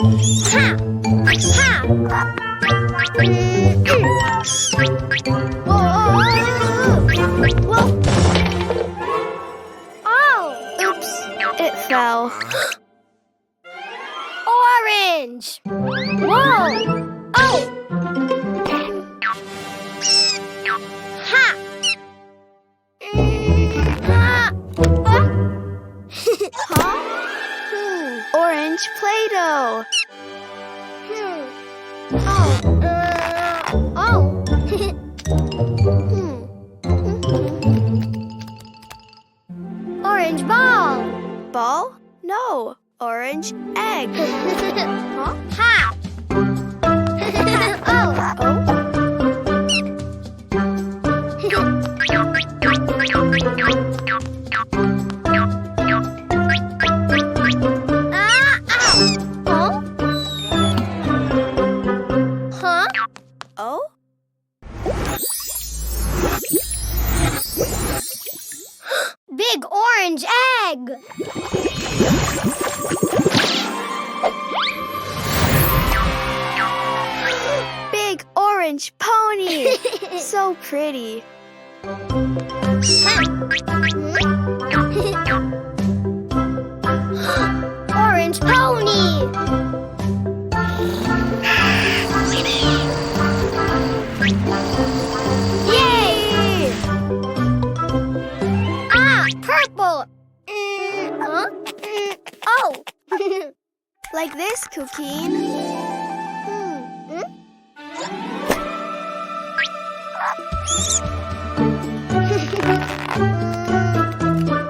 Ha! Ha! Whoa! Oh! Oops, it fell. Orange! Whoa! Oh! Ha! Ha! Huh? Orange Play-Doh. Oh. Orange ball. Ball? No. Orange egg. Huh? Ha! Oh. Oh? Ah! Ow! Huh? Huh? Oh? Big orange egg. Big orange pony. So pretty. Orange pony. Yay! Ah, purple. Huh? Oh. Like this, Cuquin.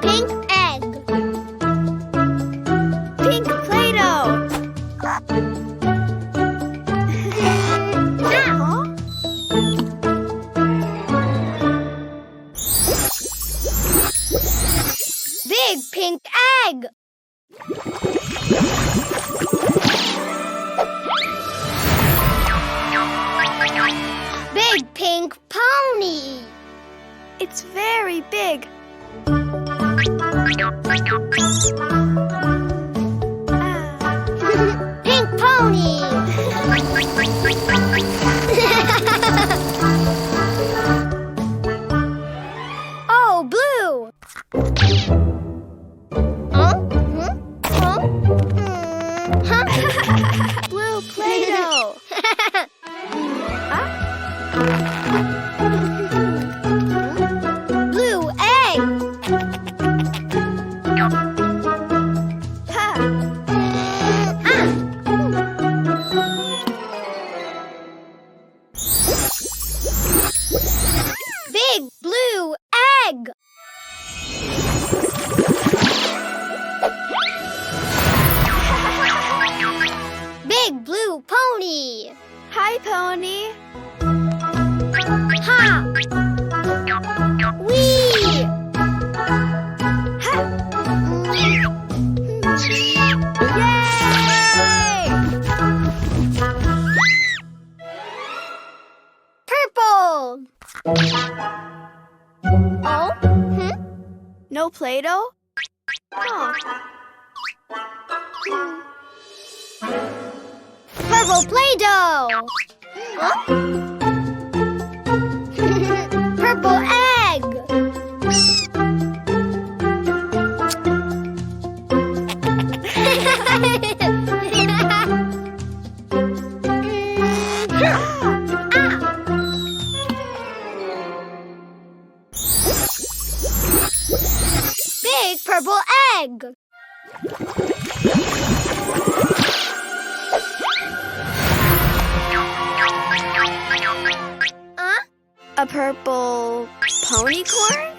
Pink egg. Pink Play-Doh. Ah. Big pink egg. Big pink pony. It's very big. Pink pony. Oh, blue. Huh? Huh? Huh? Blue Play-Doh. Blue egg. Ha! Big blue egg. Big blue pony. Hi, pony. Ha! Wee! Yay! Purple. Oh? No Play-Doh? Oh. Purple Play-Doh. Huh? Purple egg. Big purple egg. A purple ponycorn?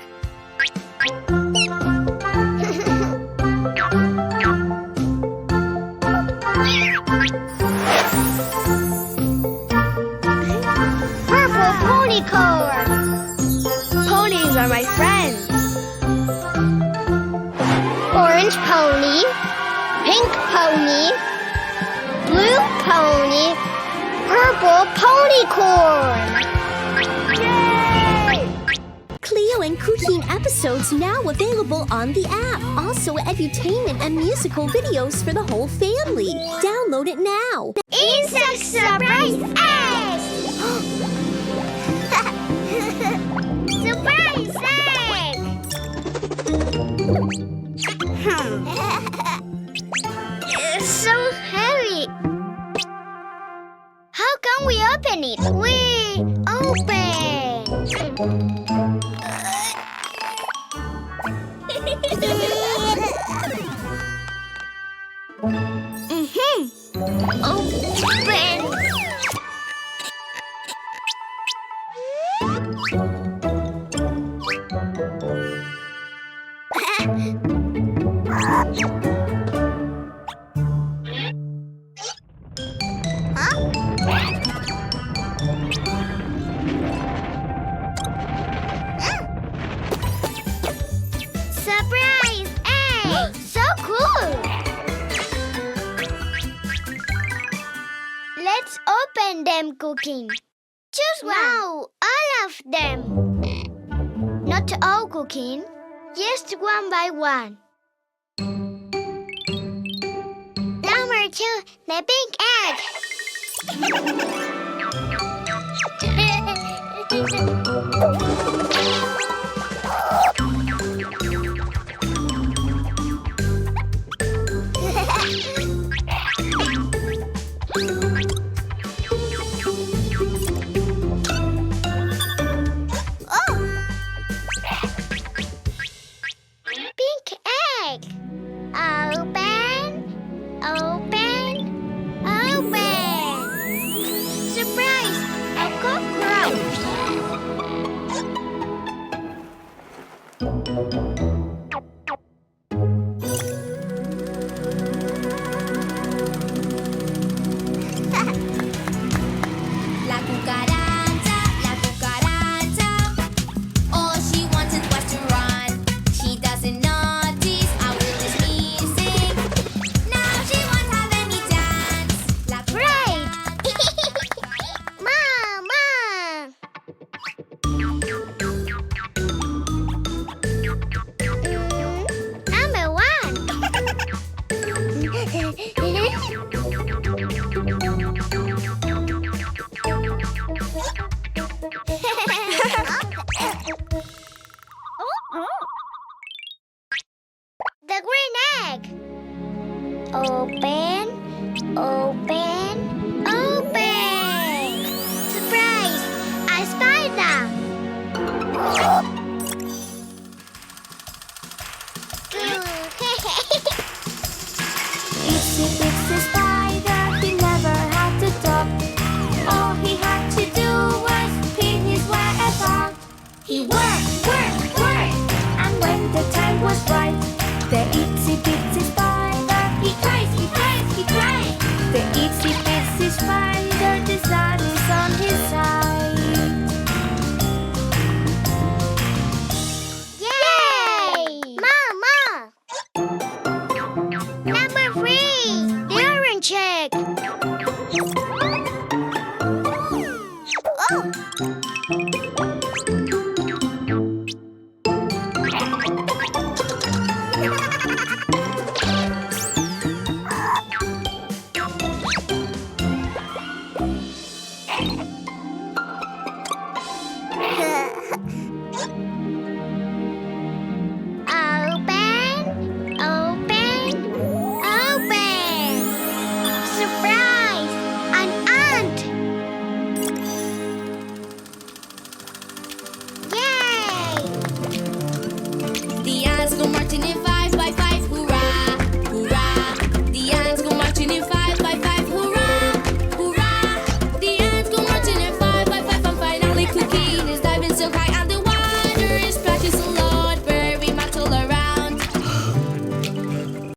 Purple ponycorn. Ponies are my friends. Orange pony. Pink pony. Blue pony. Purple ponycorn. Yay! find Cuquin episodes now available on the app. Also, edutainment and musical videos for the whole family. Download it now. Insect surprise egg! Surprise egg! It's so heavy. How can we open it? We open. Open. Surprise egg! So cool! Let's open them, Cuquin. Choose one. No, all of them. Not all, Cuquin. Just one by one. Number 2, the pink Pink egg. Open, open, open. Surprise! A cockroach. La cucaracha, all she wanted was to run. She doesn't notice our little music. Now she won't have any chance. La Right! Mama! Number 1. The green egg. Open, open, open. Surprise! A spider. Itsy bitsy spider, he never had to talk. All he had to do was pin his web up. He worked, and when the time was right, the itsy bitsy spider, he cries. The itsy bitsy spider, the sun is on his side. Yay! Mama! Number 3. The orange egg. Oh! Open, open, open. Surprise! An ant. Yay! The ants go marching in 5 by 5, hurrah, hurrah. The ants go marching in 5 by 5, hurrah, hurrah. The ants go marching in 5 by 5, and finally Cuquin is diving so high.